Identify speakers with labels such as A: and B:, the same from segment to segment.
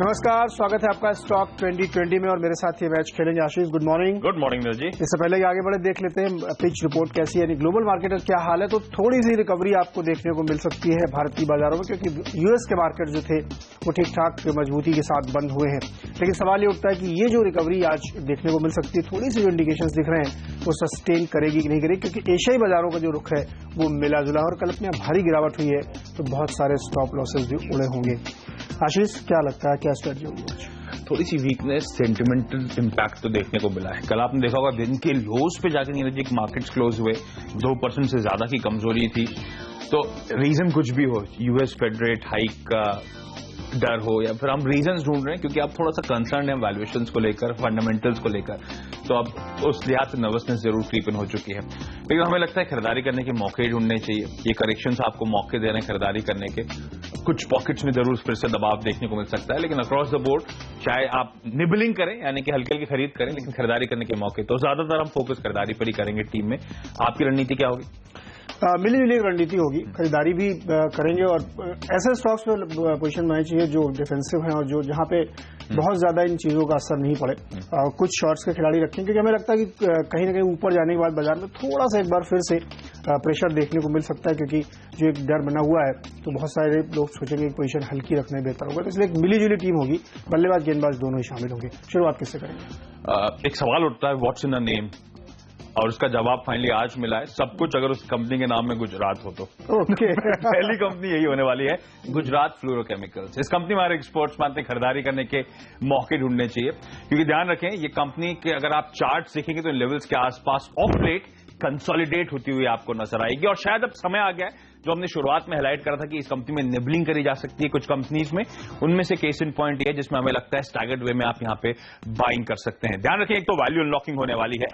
A: नमस्कार, स्वागत है आपका स्टॉक 2020 में और मेरे साथ ये मैच खेलेंगे Ashish. Good morning.
B: Good morning ji.
A: इससे पहले कि आगे बढ़े देख लेते हैं पिच रिपोर्ट कैसी है, यानी ग्लोबल मार्केट का क्या हाल है। तो थोड़ी सी रिकवरी आपको देखने को मिल सकती है भारतीय बाजारों में, क्योंकि यूएस के मार्केट जो थे वो ठीक ठाक मजबूती के साथ बंद हुए हैं। लेकिन सवाल ये उठता है कि ये जो रिकवरी आज देखने को मिल सकती है, थोड़ी सी जो इंडिकेशंस दिख रहे हैं वो सस्टेन करेगी कि नहीं करेगी, क्योंकि एशियाई बाजारों का जो रुख है वो मिला जुला, और कल अपने भारी गिरावट हुई है तो बहुत सारे स्टॉप लॉसेस भी उड़े होंगे। आशीष, क्या लगता है, क्या स्ट्रेटजी होगी?
B: थोड़ी सी वीकनेस, सेंटिमेंटल इंपैक्ट तो देखने को मिला है। कल आपने देखा होगा दिन के लोज पे जाकर एनर्जी मार्केट्स क्लोज हुए, 2% से ज्यादा की कमजोरी थी। तो रीजन कुछ भी हो, यूएस फेड रेट हाइक का डर हो या फिर हम रीजंस ढूंढ रहे हैं, क्योंकि आप थोड़ा सा कंसर्न है वैल्यूएशंस को लेकर, फंडामेंटल्स को लेकर, तो अब उस लिहाज से नर्वसनेस जरूर क्रीप इन हो चुकी है। लेकिन हमें लगता है खरीदारी करने के मौके ढूंढने चाहिए। ये करेक्शंस आपको मौके दे रहे हैं खरीदारी करने के। कुछ पॉकेट्स में जरूर फिर से दबाव देखने को मिल सकता है, लेकिन अक्रॉस द बोर्ड चाहे आप निबलिंग करें, यानी कि हल्के हल्के खरीद करें, लेकिन खरीदारी करने के मौके तो ज्यादातर हम फोकस खरीदारी पर ही करेंगे टीम में। आपकी रणनीति क्या होगी?
A: मिली जुली एक रणनीति होगी, खरीदारी भी करेंगे और ऐसे स्टॉक्स पे पोजीशन बनानी चाहिए जो डिफेंसिव हैं और जो जहां पे बहुत ज्यादा इन चीजों का असर नहीं पड़े। कुछ शॉर्ट्स के खिलाड़ी रखें, क्योंकि हमें लगता है कि कहीं ना कहीं ऊपर जाने के बाद बाजार में थोड़ा सा एक बार फिर से प्रेशर देखने को मिल सकता है, क्योंकि जो एक डर बना हुआ है तो बहुत सारे लोग सोचेंगे कि पोजीशन हल्की रखना बेहतर होगा। तो इसलिए एक मिली जुली टीम होगी, बल्लेबाज गेंदबाज दोनों ही शामिल होंगे। शुरुआत किससे करेंगे?
B: एक सवाल उठता है, व्हाट्स इन द नेम, और उसका जवाब फाइनली आज मिला है। सब कुछ अगर उस कंपनी के नाम में गुजरात हो तो पहली कंपनी यही होने वाली है, गुजरात फ्लोरोकेमिकल्स। इस कंपनी में हमारे एक्सपर्ट्स मानते हैं खरीदारी करने के मौके ढूंढने चाहिए, क्योंकि ध्यान रखें ये कंपनी के अगर आप चार्ट देखेंगे तो इन लेवल्स के आसपास ऑफ लेट कंसोलिडेट होती हुई आपको नजर आएगी। और शायद अब समय आ गया है, जो हमने शुरुआत में हाईलाइट करा था कि इस कंपनी में निबलिंग करी जा सकती है कुछ कंपनीज में, उनमें से केस इन पॉइंट ये है जिसमें हमें लगता है स्टैगर्ड वे में आप यहां पे बाइंग कर सकते हैं। ध्यान रखें, एक तो वैल्यू अनलॉकिंग होने वाली है।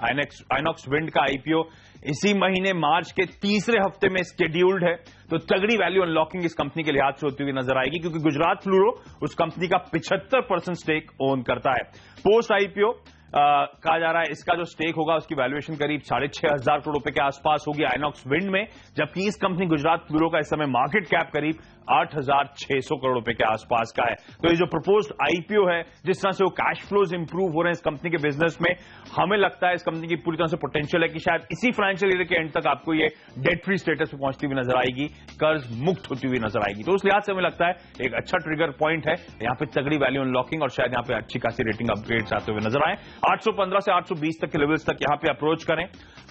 B: आइनॉक्स विंड का आईपीओ इसी महीने मार्च के तीसरे हफ्ते में शेड्यूल्ड है, तो तगड़ी वैल्यू अनलॉकिंग इस कंपनी के लिहाज से होती हुई नजर आएगी, क्योंकि गुजरात फ्लोरो उस कंपनी का 75% स्टेक ओन करता है। पोस्ट आईपीओ कहा जा रहा है इसका जो स्टेक होगा उसकी वैल्यूएशन करीब 6,500 करोड़ रुपए के आसपास होगी आइनॉक्स विंड में, जबकि इस कंपनी गुजरात फ्लोरो का इस समय मार्केट कैप करीब 8,600 करोड़ रुपए के आसपास का है। तो ये जो प्रपोज्ड आईपीओ है, जिस तरह से वो कैश फ्लोज इंप्रूव हो रहे हैं इस कंपनी के बिजनेस में, हमें लगता है इस कंपनी की पूरी तरह से पोटेंशियल है कि शायद इसी फाइनेंशियल ईयर के एंड तक आपको ये डेट फ्री स्टेटस पे पहुंचती हुई नजर आएगी, कर्ज मुक्त होती हुई नजर आएगी। तो उस लिहाज से हमें लगता है एक अच्छा ट्रिगर पॉइंट है यहाँ पे, तगड़ी वैल्यू अनलॉकिंग, और शायद यहाँ पे अच्छी खासी रेटिंग अपग्रेड्स आते हुए नजर आए। 815 से 820 तक के लेवल्स तक यहां पे अप्रोच करें।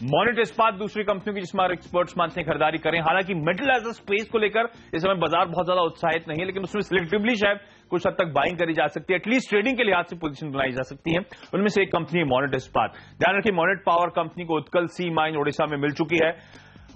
B: मोनेट इस्पात दूसरी कंपनियों की जिसमें एक्सपर्ट्स मानते हैं खरीदारी करें। हालांकि मेटल एज अ स्पेस को लेकर इस समय बाजार बहुत ज्यादा उत्साहित नहीं है, लेकिन उसमें सिलेक्टिवली शायद कुछ हद तक बाइंग करी जा सकती है, एटलीस्ट ट्रेडिंग के लिहाज से पोजीशन बनाई जा सकती है। उनमें से एक कंपनी है मोनेट इस्पात। ध्यान रखिए, मोनेट पावर कंपनी को उत्कल सी माइन ओडिशा में मिल चुकी है।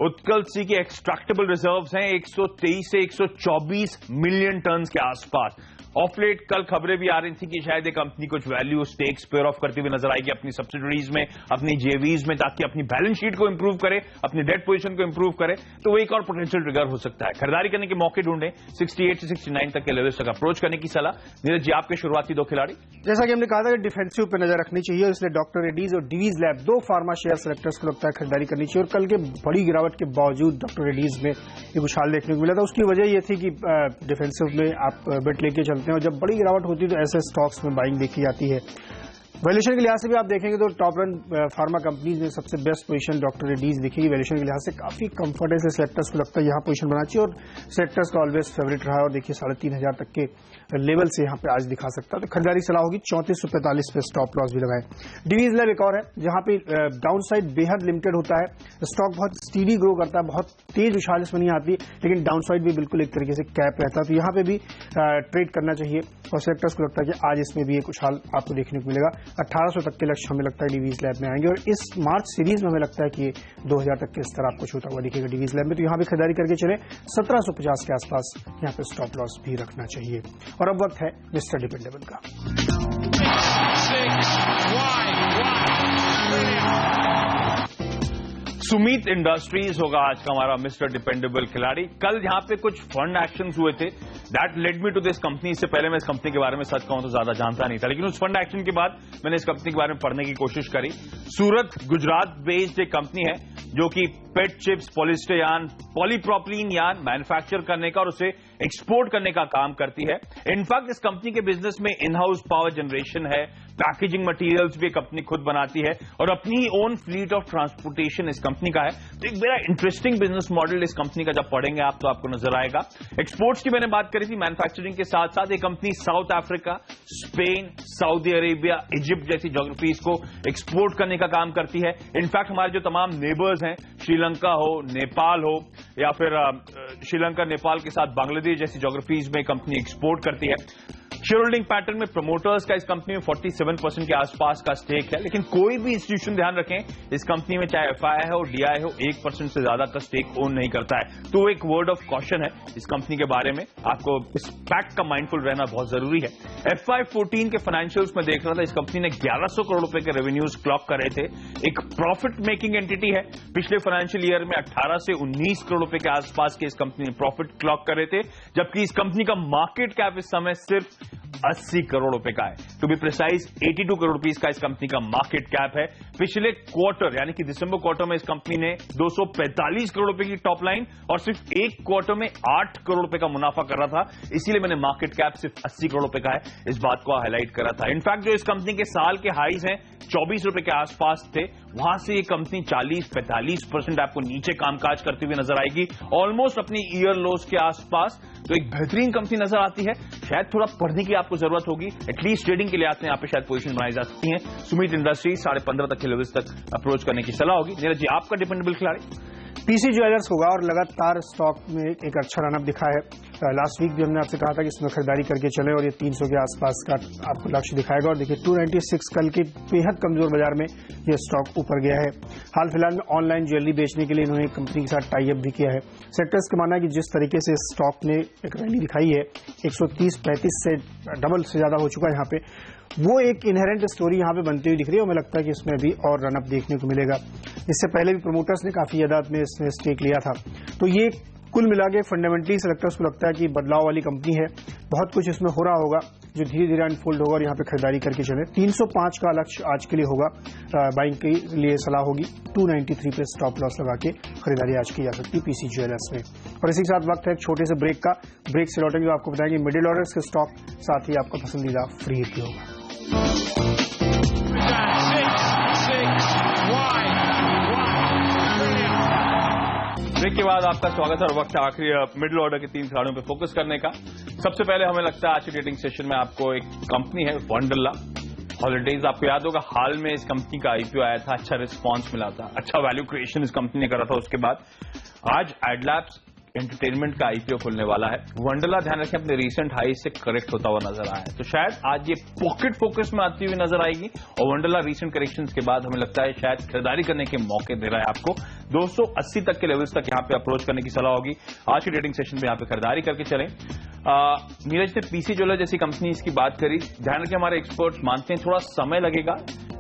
B: उत्कल सी के एक्सट्रैक्टेबल रिजर्व्स हैं 123 से 124 मिलियन टन के आसपास। ऑफ लेट कल खबरें भी आ रही थी कि शायद ये कंपनी कुछ वैल्यू स्टेक्स पेयर ऑफ करती हुई नजर आएगी अपनी सब्सिडरीज में, अपनी जेवीज में, ताकि अपनी बैलेंस शीट को इंप्रूव करे, अपनी डेट पोजीशन को इंप्रूव करे। तो वो एक और पोटेंशियल ट्रिगर हो सकता है। खरीदारी करने के मौके ढूंढें, 68 से 69 तक के लेवल तक अप्रोच करने की सलाह। नीरज जी, आपके शुरुआती दो खिलाड़ी?
A: जैसा कि हमने कहा था कि डिफेंसिव पे नजर रखनी चाहिए, इसलिए डॉक्टर रेड्डीज और डिवीज लैब, दो फार्मा शेयर सेलेक्टर्स को लगता है खरीदारी करनी चाहिए। और कल के बड़ी गिरावट के बावजूद डॉक्टर रेड्डीज में एक उछाल देखने को मिला था। उसकी वजह यह थी कि डिफेंसिव में आप बेट लेके चलते हैं, और जब बड़ी गिरावट होती है तो ऐसे स्टॉक्स में बाइंग देखी जाती है। वैल्यूएशन के लिहाज से भी आप देखेंगे तो टॉप रन फार्मा कंपनीज में सबसे बेस्ट पोजीशन डॉक्टर रेड्डीज दिखेगी। वैल्यूएशन के लिहाज से काफी कंफर्ट है, इसलिए सेलेक्टर्स को लगता है यहाँ पोजीशन बनाना चाहिए, और सेलेक्टर्स का ऑलवेज फेवरेट रहा है। और देखिए 3,500 तक के लेवल से यहाँ पे आज दिखा सकता है, तो खरीदारी सलाह होगी। 3445 पे स्टॉप लॉस भी लगाएं। डिवीज लैब एक और है जहां पे डाउन साइड बेहद लिमिटेड होता है, स्टॉक बहुत स्टीडी ग्रो करता है, बहुत तेज उछाल इसमें नहीं आती, लेकिन डाउन साइड भी बिल्कुल एक तरीके से कैप रहता है, तो यहाँ पे भी ट्रेड करना चाहिए। और सेलेक्टर्स को लगता है कि आज इसमें भी एक उछाल आपको देखने को मिलेगा। 1800 तक के लक्ष्य हमें लगता है डिवीज लैब में आएंगे, और इस मार्च सीरीज में हमें लगता है कि 2000 तक के स्तर आपको छूता हुआ दिखेगा डिवीज लैब में, तो यहाँ भी खरीदारी करके चले। 1750 के आसपास यहाँ पे स्टॉप लॉस भी रखना चाहिए। और अब वक्त है मिस्टर डिपेंडेबल का।
B: सुमित इंडस्ट्रीज होगा आज का हमारा मिस्टर डिपेंडेबल खिलाड़ी। कल यहां पे कुछ फंड एक्शंस हुए थे, that led me to this company. इससे पहले मैं इस कंपनी के बारे में सच कहूं तो ज्यादा जानता नहीं था, लेकिन उस फंड एक्शन के बाद मैंने इस कंपनी के बारे में पढ़ने की कोशिश करी। सूरत गुजरात बेस्ड एक कंपनी है जो कि PET chips, polyester yarn, polypropylene yarn manufacture करने का और उसे एक्सपोर्ट करने का काम करती है। इनफैक्ट इस कंपनी के बिजनेस में इन हाउस पावर जनरेशन है, पैकेजिंग मटेरियल्स भी कंपनी खुद बनाती है और अपनी ही ओन फ्लीट ऑफ ट्रांसपोर्टेशन इस कंपनी का है। तो एक बड़ा इंटरेस्टिंग बिजनेस मॉडल इस कंपनी का जब पढ़ेंगे आप तो आपको नजर आएगा। एक्सपोर्ट्स की मैंने बात करी थी, मैन्युफैक्चरिंग के साथ साथ ये company south Africa, Spain, Saudi Arabia, Egypt जैसी ज्योग्राफीज को एक्सपोर्ट करने का काम करती है। इनफैक्ट हमारे जो तमाम नेबर्स हैं, श्रीलंका हो, नेपाल हो या फिर श्रीलंका नेपाल के साथ बांग्लादेश जैसी ज्योग्राफीज में कंपनी एक्सपोर्ट करती है। शेयर होल्डिंग पैटर्न में प्रमोटर्स का इस कंपनी में 47% के आसपास का स्टेक है, लेकिन कोई भी इंस्टीट्यूशन ध्यान रखें इस कंपनी में चाहे एफआई है और डीआई हो 1% से ज्यादा का स्टेक ओन नहीं करता है। तो एक वर्ड ऑफ कॉशन है इस कंपनी के बारे में, आपको इस फैक्ट का माइंडफुल रहना बहुत जरूरी है। FY14 के फाइनेंशियल्स में देख रहा था, इस कंपनी ने 1100 करोड़ रुपए के रेवेन्यूज क्लॉक करे थे। एक प्रॉफिट मेकिंग एंटिटी है। पिछले फाइनेंशियल ईयर में 18 से 19 करोड़ रुपए के आसपास के इस कंपनी ने प्रॉफिट क्लॉक करे थे, जबकि इस कंपनी का मार्केट कैप इस समय सिर्फ 80 करोड़ रुपए का है। To be precise 82 crore rupees का इस कंपनी का मार्केट कैप है। पिछले क्वार्टर यानी कि दिसंबर क्वार्टर में इस कंपनी ने 245 करोड़ रुपए की टॉप लाइन और सिर्फ एक क्वार्टर में 8 करोड़ रुपए का मुनाफा कर रहा था, इसीलिए मैंने मार्केट कैप सिर्फ 80 करोड़ रुपए का है इस बात को हाईलाइट करा था। इनफैक्ट जो इस कंपनी के साल के हाईज हैं 24 रुपए के आसपास थे, वहां से ये कंपनी 40-45% आपको नीचे कामकाज करती हुई नजर आएगी, ऑलमोस्ट अपनी ईयर लोस के आसपास। तो एक बेहतरीन कंपनी नजर आती है। शायद थोड़ा पढ़ने की आपको जरूरत होगी, एटलीस्ट ट्रेडिंग के लिए आपने यहाँ पे शायद पोजीशन बनाई जा सकती है। सुमित इंडस्ट्रीज 15.5 तक के लेवल्स तक अप्रोच करने की सलाह होगी। नीरज जी, आपका डिपेंडेबल खिलाड़ी
A: पीसी ज्वेलर्स होगा और लगातार स्टॉक में एक अच्छा रनअप दिखा है। लास्ट वीक भी हमने आपसे कहा था कि इसमें खरीदारी करके चले और ये 300 के आसपास का आपको लक्ष्य दिखाएगा। और देखिए 296 कल के बेहद कमजोर बाजार में ये स्टॉक ऊपर गया है। हाल फिलहाल में ऑनलाइन ज्वेलरी बेचने के लिए इन्होंने कंपनी के साथ टाई अप भी किया है। सेक्टर्स का मानना है कि जिस तरीके से स्टॉक ने एक रैली दिखाई है, 130-35 से डबल से ज्यादा हो चुका है यहाँ पे, वो एक इनहेरेंट स्टोरी यहाँ पे बनती हुई दिख रही है और मुझे लगता है कि इसमें भी और रनअप देखने को मिलेगा। इससे पहले भी प्रमोटर्स ने काफी ज्यादा में इसमें स्टेक लिया था। तो ये कुल मिला के फंडामेंटली सेलेक्टर्स को लगता है कि बदलाव वाली कंपनी है, बहुत कुछ इसमें हो रहा होगा जो धीरे धीरे अनफोल्ड होगा और यहाँ पे खरीदारी करके चले। 305 का लक्ष्य आज के लिए होगा, बाइंग के लिए सलाह होगी। 293 पे स्टॉप लॉस लगा के खरीदारी आज की जा सकती है पीसी ज्वेलर्स में। और इसी के साथ वक्त है एक छोटे से ब्रेक का। ब्रेक से लौटेंगे आपको बताएंगे मिडिल ऑर्डर्स के स्टॉक, साथ ही आपका पसंदीदा फ्री हिट भी होगा।
B: ब्रेक के बाद आपका स्वागत है और वक्त है आखिरी मिडिल ऑर्डर के 3 खिलाड़ियों पे फोकस करने का। सबसे पहले हमें लगता है आज के ट्रेडिंग सेशन में आपको एक कंपनी है वंडरला हॉलिडेज। आपको याद होगा हाल में इस कंपनी का आईपीओ आया था, अच्छा रिस्पांस मिला था, अच्छा वैल्यू क्रिएशन इस कंपनी ने करा था। उसके बाद आज एडलैब्स एंटरटेनमेंट का आईपीओ खुलने वाला है। वंडरला ध्यान रखें अपने रीसेंट हाई से करेक्ट होता हुआ नजर आया है, तो शायद आज ये पॉकेट फोकस में आती हुई नजर आएगी। और वंडरला रीसेंट करेक्शंस के बाद हमें लगता है शायद खरीदारी करने के मौके दे रहा है आपको। 280 तक के लेवल्स तक यहाँ पे अप्रोच करने की सलाह होगी। आज के ट्रेडिंग सेशन में यहाँ पे खरीदारी करके चलें। नीरज ने पीसी ज्वेलर जैसी कंपनी की बात करी, ध्यान रखें हमारे एक्सपर्ट्स मानते हैं थोड़ा समय लगेगा,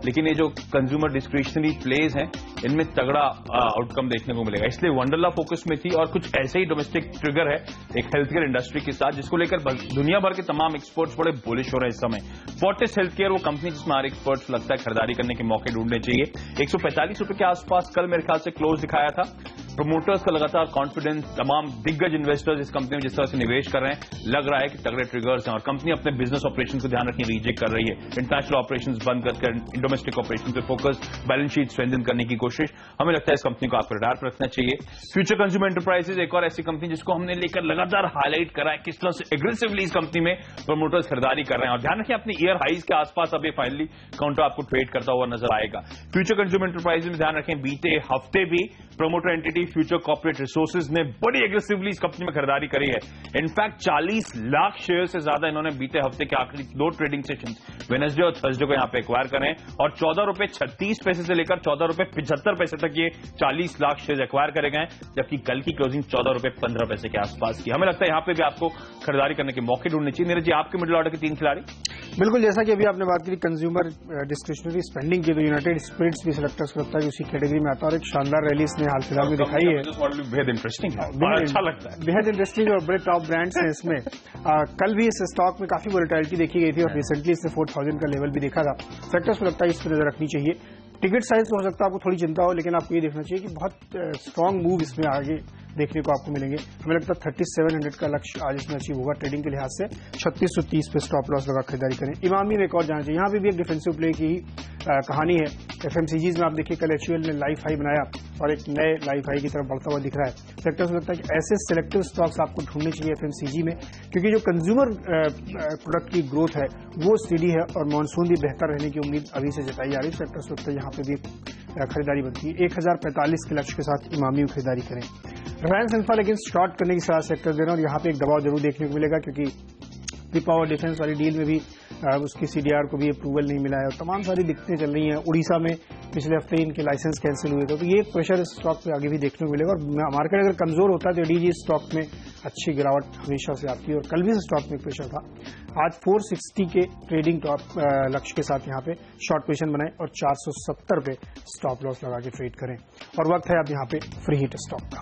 B: लेकिन ये जो कंज्यूमर डिस्क्रिशनरी प्लेज हैं इनमें तगड़ा आउटकम देखने को मिलेगा, इसलिए वंडरला फोकस में थी। और कुछ ऐसे ही डोमेस्टिक ट्रिगर है एक हेल्थकेयर इंडस्ट्री के साथ, जिसको लेकर दुनिया भर के तमाम एक्सपर्ट्स बड़े बुलिश हो रहे हैं इस समय। फोर्टिस हेल्थकेयर वो कंपनी जिसमें हमारे एक्सपर्ट्स लगता है खरीदारी करने के मौके ढूंढने चाहिए। 145 रुपए के आसपास कल मेरे ख्याल से क्लोज दिखाया था। प्रमोटर्स का लगातार कॉन्फिडेंस, तमाम दिग्गज इन्वेस्टर्स इस कंपनी में जिस तरह से निवेश कर रहे हैं, लग रहा है कि तगड़े ट्रिगर्स हैं और कंपनी अपने बिजनेस ऑपरेशन को ध्यान रखने रिजेक्ट कर रही है। इंटरनेशनल ऑपरेशंस बंद कर डोमेस्टिक ऑपरेशन पे फोकस, बैलेंस शीट स्ट्रेंथन करने की कोशिश। हमें लगता है इस कंपनी को आपको रडार पर रखना चाहिए। फ्यूचर कंज्यूमर एंटरप्राइजेज एक और ऐसी कंपनी जिसको हमने लेकर लगातार हाईलाइट करा है किस तरह से एग्रेसिवली इस कंपनी में प्रमोटर्स खरीदारी कर रहे हैं। और ध्यान रखें अपनी ईयर हाइज के आसपास अब ये फाइनली काउंटर आपको ट्रेड करता हुआ नजर आएगा। फ्यूचर कंज्यूमर एंटरप्राइजेज में ध्यान रखें बीते हफ्ते भी promoter entity future corporate resources ने बड़ी एग्रेसिवली इस कंपनी में खरीदारी करी है। इनफैक्ट 40 लाख शेयर से ज्यादा इन्होंने बीते हफ्ते के आखिरी 2 ट्रेडिंग सेशन वेडनेसडे और थर्सडे को यहां पे एक्वायर करे और 14 रुपए 36 पैसे से लेकर 14 रुपए 75 पैसे तक ये 40 लाख शेयर एक्वायर करे गए, जबकि कल की क्लोजिंग 14 रुपए 15 पैसे के आसपास की। हमें लगता है यहां पे भी आपको खरीदारी करने के मौके ढूंढने चाहिए। नीरज जी, आपके मिडिल ऑर्डर के 3 खिलाड़ी।
A: बिल्कुल, जैसा कि अभी आपने बात की कंज्यूमर डिस्क्रिशनरी स्पेंडिंग की, तो यूनाइटेड स्पिरिट्स भी सेलेक्टर्स को लगता है कि उसी कैटेगरी में आता है और एक शानदार रैली इसने हाल फिलहाल में दिखाई है।
B: बेहद इंटरेस्टिंग है, अच्छा लगता है,
A: बेहद इंटरेस्टिंग और बड़े टॉप ब्रांड्स हैं इसमें। कल भी इस स्टॉक में काफी वोलेटिलिटी देखी गई थी और रिसेंटली इसने 4000 का लेवल भी देखा था। सेक्टर्स को लगता है इस पर नजर रखनी चाहिए। टिकट साइज तो हो सकता है आपको थोड़ी चिंता हो, लेकिन आपको ये देखना चाहिए कि बहुत स्ट्रांग मूव इसमें आगे देखने को आपको मिलेंगे। हमें लगता है 3700 का लक्ष्य आज इसमें अचीव होगा ट्रेडिंग के लिहाज से। 3630 पे स्टॉप लॉस लगा खरीदारी करें। इमामी में एक और जाना चाहिए, यहाँ पे भी एक डिफेंसिव प्ले की कहानी है। एफएमसीजीज में आप देखिए कल एचयूएल ने लाइफ हाई बनाया और एक नए लाइफ हाई की तरफ बढ़ता हुआ दिख रहा है। सेक्टर्स में लगता है कि ऐसे सिलेक्टिव स्टॉक्स आपको ढूंढने चाहिए एफएमसीजी में, क्योंकि जो कंज्यूमर प्रोडक्ट की ग्रोथ है वो स्टेडी है और मानसून भी बेहतर रहने की उम्मीद अभी से जताई जा रही है। सेक्टर्स लगता है यहाँ पे भी खरीदारी बनती है। 1045 के लक्ष्य के साथ इमामी में खरीदारी करें। रिलायंस इंफ्रा लेकिन शॉर्ट करने की सलाह सेक्टर दे रहे हैं और यहाँ पे एक दबाव जरूर देखने को मिलेगा, क्योंकि पावर डिफेंस वाली डील में भी उसकी सीडीआर को भी अप्रूवल नहीं मिला है और तमाम सारी दिक्कतें चल रही हैं। उड़ीसा में पिछले हफ्ते इनके लाइसेंस कैंसिल हुए थे, तो ये प्रेशर स्टॉक पे आगे भी देखने को मिलेगा। और मार्केट अगर कमजोर होता है तो डीजी स्टॉक में अच्छी गिरावट हमेशा से आती है और कल भी स्टॉक में प्रेशर था। आज 460 के ट्रेडिंग टॉप लक्ष्य के साथ यहाँ पे शॉर्ट पोजीशन बनाएं और 470 पे स्टॉप लॉस लगा के ट्रेड करें। और वक्त है अब यहाँ पे फ्री हिट स्टॉक का।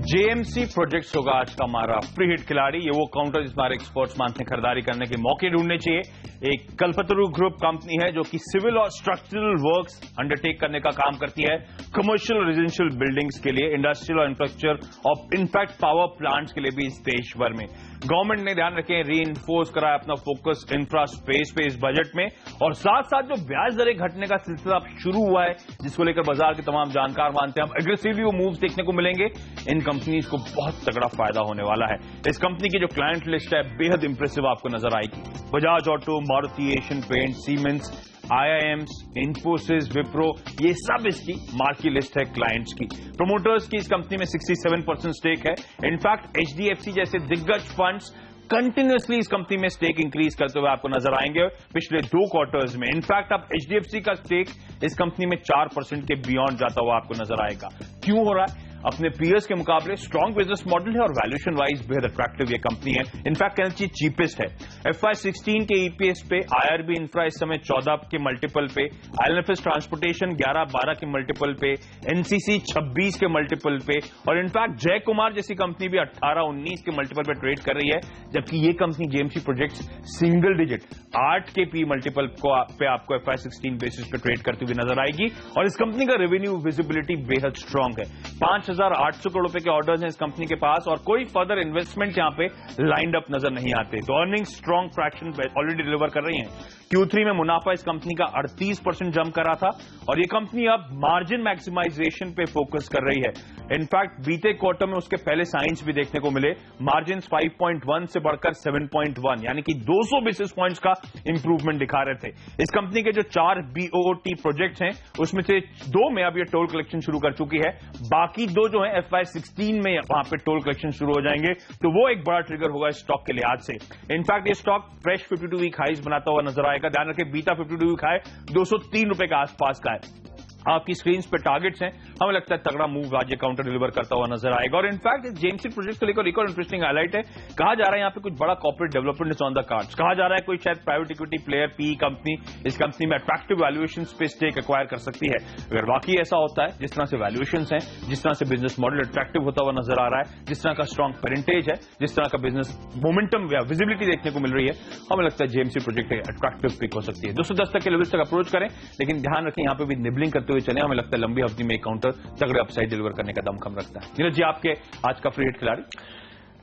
B: जेएमसी प्रोजेक्ट्स होगा आज का हमारा फ्री हिट खिलाड़ी। ये वो काउंटर जिसमें हमारे एक्सपर्ट्स मानते हैं खरीदारी करने के मौके ढूंढने चाहिए। एक कल्पतरु ग्रुप कंपनी है जो कि सिविल और स्ट्रक्चरल वर्क्स अंडरटेक करने का काम करती है कमर्शियल और रेजिडेंशियल बिल्डिंग्स के लिए, इंडस्ट्रियल और इंफ्रास्ट्रक्चर और इनफैक्ट पावर प्लांट्स के लिए भी इस देश भर में। गवर्नमेंट ने ध्यान रखें री इन्फोर्स करा है अपना फोकस इंफ्रा स्पेस पे इस बजट में, और साथ साथ जो ब्याज दरें घटने का सिलसिला शुरू हुआ है जिसको लेकर बाजार के तमाम जानकार मानते हैं अब एग्रेसिवली वो मूव्स देखने को मिलेंगे। इन कंपनीज को बहुत तगड़ा फायदा होने वाला है। इस कंपनी की जो क्लाइंट लिस्ट है बेहद इंप्रेसिव आपको नजर आएगी। Bajaj auto, Maruti, Asian paint, Siemens, IIMs, Infosys, Wipro, ये सब इसकी मार्की लिस्ट है क्लाइंट्स की। प्रोमोटर्स की इस कंपनी में 67% स्टेक है। इनफैक्ट HDFC जैसे दिग्गज फंड्स कंटिन्यूअसली इस कंपनी में स्टेक इंक्रीज करते हुए आपको नजर आएंगे पिछले 2 क्वार्टर्स में। इनफैक्ट अब HDFC का स्टेक इस कंपनी में 4% के बियॉन्ड जाता हुआ आपको नजर आएगा। क्यों हो रहा है? अपने पीयर्स के मुकाबले स्ट्रॉन्ग बिजनेस मॉडल है और वैल्यूएशन वाइज बेहद अट्रैक्टिव ये कंपनी है। इनफैक्ट कहना चाहिए चीपेस्ट है। FY16 के EPS पे IRB इंफ्रा इस समय 14 के मल्टीपल पे, IL&FS ट्रांसपोर्टेशन 11-12 के मल्टीपल पे, NCC 26 के मल्टीपल पे, और इनफैक्ट जय कुमार जैसी कंपनी भी 18-19 के मल्टीपल पे ट्रेड कर रही है, जबकि ये company JMC projects single digit 8 के पी मल्टीपल पे आपको FY16 बेसिस पे ट्रेड करती हुई नजर आएगी। और इस कंपनी का रेवेन्यू विजिबिलिटी बेहद स्ट्रांग है। 5,800 करोड़ रुपए के ऑर्डर्स हैं इस कंपनी के पास और कोई फर्दर इन्वेस्टमेंट यहां पे लाइंड अप नजर नहीं आते। तो earning strong fraction already deliver कर रही हैं। Q3 में मुनाफा इस कंपनी का 38% जंप करा था और ये कंपनी अब मार्जिन मैक्सिमाइजेशन पे फोकस कर रही है। इनफैक्ट बीते क्वार्टर में उसके पहले साइंस भी देखने को मिले। मार्जिन 5.1 से बढ़कर 7.1 यानी कि 200 बेसिस पॉइंट्स का इंप्रूवमेंट दिखा रहे थे। इस कंपनी के जो 4 BOT प्रोजेक्ट्स हैं उसमें से 2 में अब ये टोल कलेक्शन शुरू कर चुकी है। बाकी 2 जो है FY16 में वहां पे टोल कलेक्शन शुरू हो जाएंगे, तो वो एक बड़ा ट्रिगर होगा स्टॉक के लिहाज से। इनफैक्ट ये स्टॉक फ्रेश 52 वीक हाइज बनाता हुआ नजर आएगा। ध्यान रखें बीटा 52 वीक हाई 203 रुपए के आसपास का है। आपकी स्क्रीन पे टारगेट्स हैं। हमें लगता है तगड़ा मूव आज ये काउंटर डिलीवर करता हुआ नजर आएगा। और इनफैक्ट जेएमसी प्रोजेक्ट को लेकर एक और इंटरेस्टिंग हाईलाइट है। कहा जा रहा है यहाँ पे कुछ बड़ा corporate development is on the cards. कहा जा रहा है कोई शायद private equity player PE company इस कंपनी में अट्रैक्टिव वैल्यूएशन पे स्टेक एक्वायर कर सकती है। अगर वाकई ऐसा होता है, जिस तरह से वैल्यूएशन हैं, जिस तरह से बिजनेस मॉडल अट्रैक्टिव होता हुआ नजर आ रहा है, जिस तरह का स्ट्रॉन्ग पेरेंटेज है, जिस तरह का बिजनेस मोमेंटम या विजिबिलिटी देखने को मिल रही है, हमें लगता है जेएमसी प्रोजेक्ट एक अट्रैक्टिव पिक हो सकती है। 210 तक के लेवल तक अप्रोच करें, लेकिन ध्यान रखें यहाँ पे भी निबलिंग करते हुए चले। हमें लगता है अवधि में काउंटर तगड़े अपसाइड डिलीवर करने का दमखम रखता है। नीरज जी, आपके आज का फ्री हिट खिलाड़ी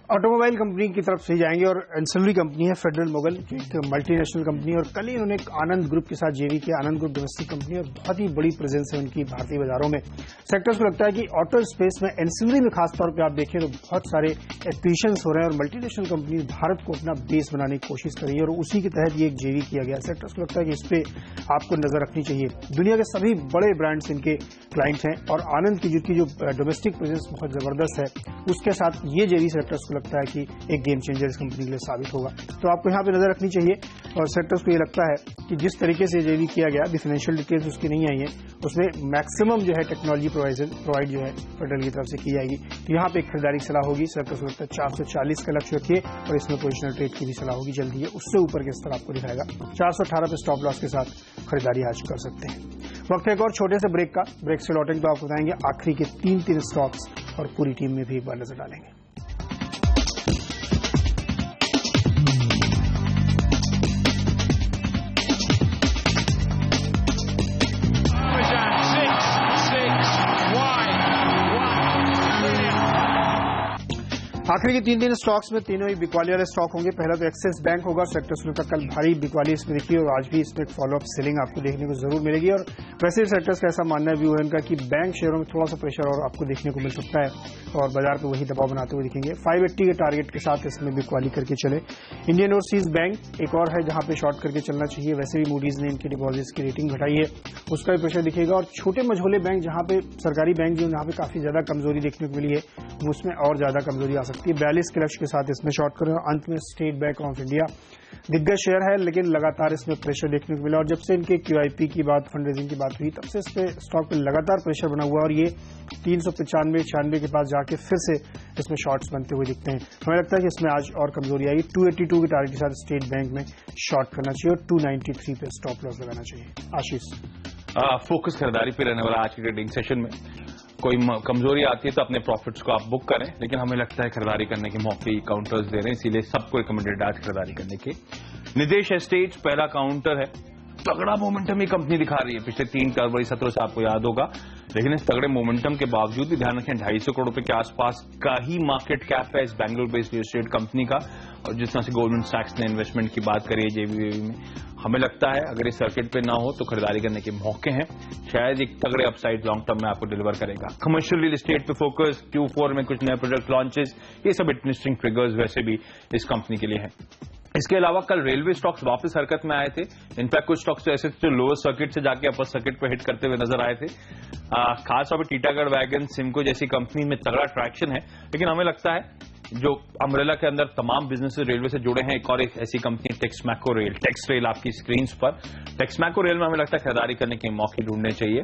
A: ऑटोमोबाइल कंपनी की तरफ से जाएंगे और एंसिलरी कंपनी है फेडरल मोगल, जो एक मल्टीनेशनल कंपनी है और कल ही उन्होंने एक आनंद ग्रुप के साथ जेवी किया। आनंद ग्रुप डोमेस्टिक कंपनी और बहुत ही बड़ी प्रेजेंस है उनकी भारतीय बाजारों में। सेक्टर्स को लगता है कि ऑटो स्पेस में एंसिलरी में खासतौर पर आप देखें तो बहुत सारे एक्विजिशंस हो रहे हैं और मल्टीनेशनल कंपनी भारत को अपना बेस बनाने की कोशिश कर रही है और उसी के तहत ये एक जेवी किया गया। सेक्टर्स को लगता है कि इस पर आपको नजर रखनी चाहिए। दुनिया के सभी बड़े ब्रांड्स इनके क्लाइंट्स हैं और आनंद की जिसकी जो डोमेस्टिक प्रेजेंस बहुत जबरदस्त है, उसके साथ ये जेवी सेक्टर्स को लगता है कि एक गेम चेंजर इस कंपनी के लिए साबित होगा। तो आपको यहाँ पे नजर रखनी चाहिए। और सेक्टर्स को ये लगता है कि जिस तरीके से जेवी किया गया, फाइनेंशियल डिटेल्स उसकी नहीं आई है, उसमें मैक्सिमम जो है टेक्नोलॉजी प्रोवाइड जो है फेडरल की तरफ से की जाएगी। तो यहाँ पे एक खरीदारी की सलाह होगी। सेक्टर्स को लगता है 440 का लक्ष्य रखिए और इसमें पोजिशनल ट्रेड की भी सलाह होगी जल्दी है, उससे ऊपर के स्तर आपको दिखाएगा। 418 पे स्टॉप लॉस के साथ खरीदारी आज कर सकते हैं। वक्त है एक और छोटे से ब्रेक का। ब्रेक से लौटेंगे तो आपको बताएंगे आखिरी के 3 स्टॉक्स और पूरी टीम में भी एक बार नजर डालेंगे। आखिरी के 3 दिन स्टॉक्स में तीनों ही बिकवाली वाले स्टॉक होंगे। पहला तो एक्सिस बैंक होगा, सेक्टर स्लूप का कल भारी बिकवाली इसमें देखी और आज भी इसमें एक फॉलोअप सेलिंग आपको देखने को जरूर मिलेगी। और वैसे सेक्टर्स का ऐसा मानना भी है इनका कि बैंक शेयरों में थोड़ा सा प्रेशर और आपको देखने को मिल सकता है और बाजार पर वही दबाव बनाते हुए दिखेंगे। 580 के टारगेट के साथ इसमें बिकवाली करके चले। इंडियन ओवरसीज बैंक एक और है जहां पे शॉर्ट करके चलना चाहिए। वैसे भी मूडीज ने इनकी डिपॉजिट्स की रेटिंग घटाई है, उसका भी प्रेशर दिखेगा। और छोटे मझोले बैंक जहां पे सरकारी बैंक जो जहां पे काफी ज्यादा कमजोरी देखने को मिली है, उसमें और ज्यादा कमजोरी आ सकती है। 42 के लक्ष्य के साथ इसमें शॉर्ट करें। अंत में स्टेट बैंक ऑफ इंडिया दिग्गज शेयर है, लेकिन लगातार इसमें प्रेशर देखने को मिला और जब से इनके QIP की बात, फंड रेजिंग की बात हुई, तब से इस पे स्टॉक पे लगातार प्रेशर बना हुआ और ये 395-96 के पास जाके फिर से इसमें शॉर्ट्स बनते हुए दिखते हैं। हमें लगता है कि इसमें आज और कमजोरी आएगी। 282 के टारगेट के साथ स्टेट बैंक में शॉर्ट करना चाहिए और 293 पे स्टॉप लॉस लगाना चाहिए। आशीष,
B: फोकस खरीदारी पे रहने वाला आज के ट्रेडिंग सेशन में। कोई कमजोरी आती है तो अपने प्रॉफिट्स को आप बुक करें, लेकिन हमें लगता है खरीदारी करने के मौके काउंटर्स दे रहे हैं, इसीलिए सबको रिकमेंडेड आज खरीदारी करने के। निदेश एस्टेट्स पहला काउंटर है, तगड़ा मोमेंटम ही कंपनी दिखा रही है। पिछले 3 फरवरी 17 से आपको याद होगा, लेकिन इस तगड़े मोमेंटम के बावजूद भी ध्यान रखें 250 करोड़ रुपए के आसपास का ही मार्केट कैप है इस Bangalore based real estate company का। और जिस तरह से गोल्डमैन सैक्स ने इन्वेस्टमेंट की बात करी है JBV में, हमें लगता है अगर इस सर्किट पे ना हो तो खरीदारी करने के मौके हैं। शायद एक तगड़े अपसाइड लॉन्ग टर्म में आपको डिलीवर करेगा। कमर्शियल रियल एस्टेट पे फोकस, Q4 में कुछ नए प्रोजेक्ट लॉन्चेस, ये सब इंटरेस्टिंग ट्रिगर्स वैसे भी इस कंपनी के लिए हैं। इसके अलावा कल रेलवे स्टॉक्स वापस हरकत में आए थे। इनफैक्ट कुछ स्टॉक्स ऐसे जो लोअर सर्किट से जाके अपर सर्किट पर हिट करते हुए नजर आए थे। खास तौर पर टीटागढ़ वैगन, सिमको जैसी कंपनी में तगड़ा ट्रैक्शन है, लेकिन हमें लगता है जो अम्ब्रेला के अंदर तमाम बिजनेसेस रेलवे से जुड़े हैं, एक और एक ऐसी company Texmaco rail, Tex rail आपकी स्क्रीन पर। टेक्समैको रेल में हमें लगता है खरीदारी करने के मौके ढूंढने चाहिए।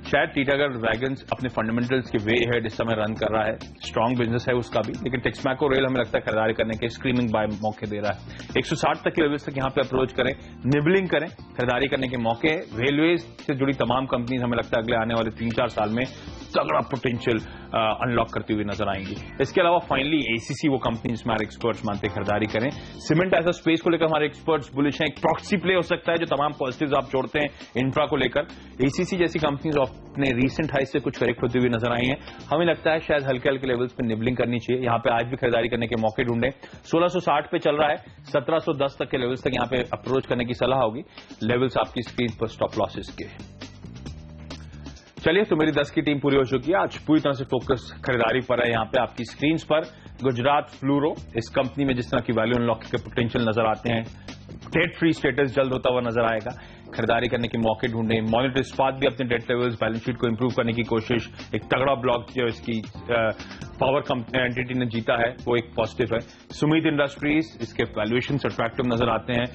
B: शायद टीटागढ़ वैगन्स अपने फंडामेंटल्स के वे है जिस समय रन कर रहा है, स्ट्रांग बिजनेस है उसका भी, लेकिन टेक्समैको रेल हमें लगता है खरीदारी करने के स्क्रीनिंग बाय मौके दे रहा है। 160 तक के लेवल्स तक यहां पे अप्रोच करें, निबलिंग करें, खरीदारी करने के मौके। रेलवे से जुड़ी तमाम कंपनीज हमें लगता है अगले आने वाले 3-4 साल में तगड़ा पोटेंशियल अनलॉक करती हुई नजर आएंगी। इसके अलावा फाइनली ACC वो कंपनी जिसमें हमारे एक्सपर्ट्स मानते हैं खरीदारी करें। सीमेंट ऐसा स्पेस को लेकर हमारे एक्सपर्ट्स बुलिश हैं, एक प्रॉक्सी प्ले हो सकता है जो तमाम पॉजिटिव्स आप जोड़ते हैं इंफ्रा को लेकर। ACC जैसी कंपनीज अपने रीसेंट हाई से कुछ करेक्ट होती हुई नजर आई हैं। हमें लगता है शायद हल्के हल्के लेवल्स पे निबलिंग करनी चाहिए। यहां पे आज भी खरीदारी करने के मौके ढूंढें। 1660 पे चल रहा है, 1710 तक के लेवल्स तक यहां पे अप्रोच करने की सलाह होगी। लेवल्स आपकी स्क्रीन पर स्टॉप लॉसेस के। चलिए, तो मेरी 10 की टीम पूरी हो चुकी है। आज पूरी तरह से फोकस खरीदारी पर है। यहाँ पे आपकी स्क्रीन पर गुजरात फ्लोरो, इस कंपनी में जिस तरह की वैल्यू अनलॉकिंग के पोटेंशियल नजर आते हैं, डेट फ्री स्टेटस जल्द होता हुआ नजर आएगा। खरीदारी करने के मौके ढूंढे। मॉनिटर इस्पात भी अपने डेट लेवल्स, बैलेंस शीट को इंप्रूव करने की कोशिश, एक तगड़ा ब्लॉक जो इसकी पावर एंटिटी ने जीता है वो एक पॉजिटिव है। सुमित इंडस्ट्रीज, इसके वैल्यूएशन अट्रैक्टिव नजर आते हैं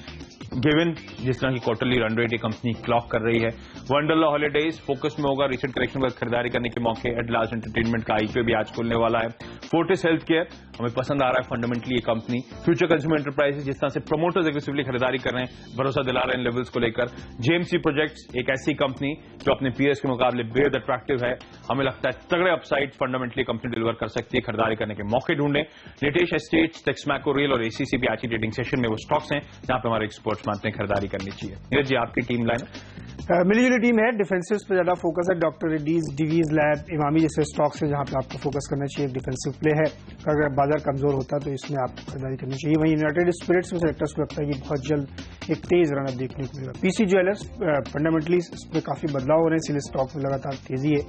B: गिवन जिस तरह की क्वार्टरली रन रेट ये कंपनी क्लॉक कर रही है। वंडरला हॉलीडेज फोकस में होगा, रिसेंट करेक्शन पर खरीदारी करने के मौके। एटलास एंटरटेनमेंट का IPO भी आज खुलने वाला है। फोर्टिस हेल्थ केयर हमें पसंद आ रहा है फंडामेंटली ये कंपनी। फ्यूचर कंज्यूमर एंटरप्राइजेज जिस तरह से प्रमोटर्स एग्रेसिवली खरीदारी कर रहे हैं, भरोसा दिला रहे हैं लेवल्स को लेकर। JMC प्रोजेक्ट्स एक ऐसी कंपनी जो अपने पीएस के मुकाबले बेहद अट्रैक्टिव है, हमें लगता है तगड़े अपसाइड फंडामेंटली कंपनी डिलीवर कर सकती है। खरीदारी करने के मौके ढूंढे। नितेश एस्टेट्स, टेक्समैको रेल और ACC भी आज की ट्रेडिंग सेशन में वो स्टॉक्स हैं जहां पर हमारे एक्सपर्ट्स मानते हैं खरीदारी करनी चाहिए। नीरज जी, आपकी टीम लाइन?
A: मिलीजुली टीम है। डिफेंसिव्स पे ज्यादा फोकस है। डॉक्टर रेड्डीज, डिवीज लैब, इमामी जैसे स्टॉक्स है जहां पे आपको फोकस करना चाहिए। एक डिफेंसिव प्ले है, अगर बाजार कमजोर होता है तो इसमें आपको खरीदारी करनी चाहिए। वहीं यूनाइटेड स्पिरिट्स में सेक्टर्स को लगता है कि बहुत जल्द एक तेज रनअप देखने को मिलेगा। PC ज्वेलर्स फंडामेंटली इसमें काफी बदलाव हो रहे हैं, इसलिए स्टॉक में लगातार तेजी है,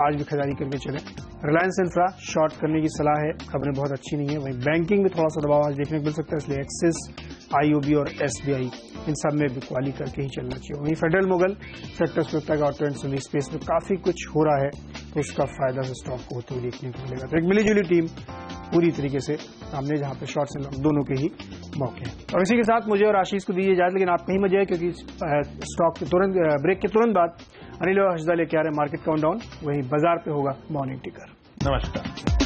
A: आज भी खरीदारी करके चले। रिलायंस इंफ्रा शॉर्ट करने की सलाह है, खबरें बहुत अच्छी नहीं है। वहीं बैंकिंग में थोड़ा सा दबाव आज देखने को मिल सकता है, इसलिए एक्सिस, IOB और SBI इन सब में बिकवाली करके ही चलना चाहिए। वहीं फेडरल मोगल सेक्टर्स में लगता है ऑटो एंड सर्विस स्पेस में काफी कुछ हो रहा है, तो उसका फायदा से स्टॉक को होते हुए देखने को मिलेगा। तो एक मिलीजुली टीम पूरी तरीके से सामने, जहां पे शॉर्ट्स एंड लॉन्ग दोनों के ही मौके हैं। और इसी के साथ मुझे और आशीष को दीजिए इजाजत, लेकिन आप कहीं मजे है क्योंकि स्टॉक के तुरंत ब्रेक के तुरंत बाद अनिल और हर्षदा लेके आ रहे हैं मार्केट काउंटडाउन, वहीं बाजार पे होगा मॉर्निंग टिकर।
B: नमस्कार।